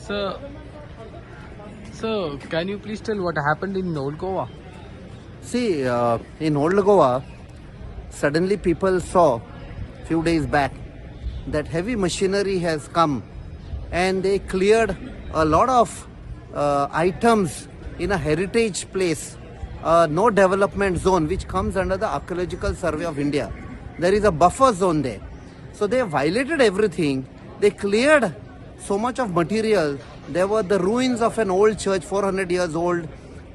So, so, can you please tell what happened in Old Goa? See, in Old Goa, suddenly people saw few days back that heavy machinery has come and they cleared a lot of items in a heritage place, no development zone, which comes under the Archaeological Survey of India. There is a buffer zone there. So they violated everything. They cleared so much of material. There were the ruins of an old church, 400 years old.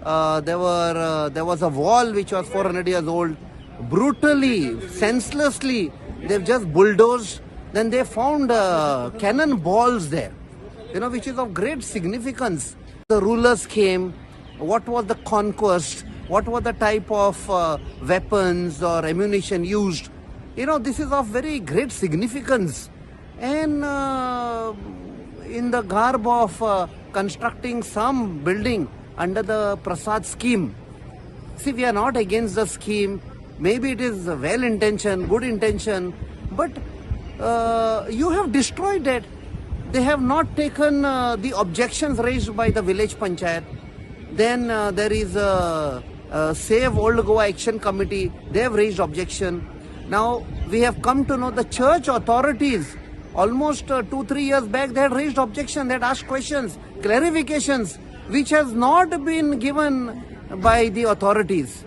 There was a wall which was 400 years old. Brutally, senselessly, they've just bulldozed. Then they found cannon balls there, which is of great significance. The rulers came. What was the conquest? What was the type of weapons or ammunition used? This is of very great significance. And in the garb of constructing some building under the Prasad scheme. See, we are not against the scheme. Maybe it is well intention, good intention, but you have destroyed it. They have not taken the objections raised by the village panchayat. Then there is a Save Old Goa Action Committee. They have raised objection. Now we have come to know the church authorities. Almost 2-3 years back, they had raised objection. They had asked questions, clarifications, which has not been given by the authorities.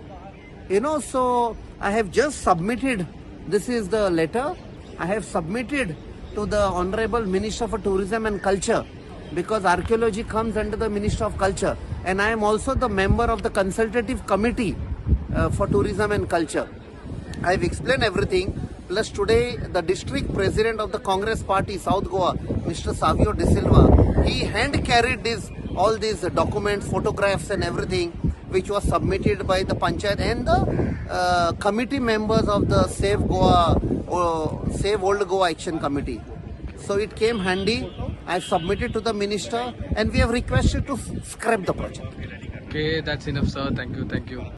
So I have just submitted. This is the letter I have submitted to the Honorable Minister for Tourism and Culture, because archaeology comes under the Minister of Culture, and I am also the member of the Consultative Committee for Tourism and Culture. I have explained everything. Plus today, the district president of the Congress Party, South Goa, Mr. Savio De Silva, he hand carried all these documents, photographs and everything, which was submitted by the Panchayat and the committee members of the Save Old Goa Action Committee. So it came handy. I submitted to the minister and we have requested to scrap the project. Okay, that's enough, sir. Thank you.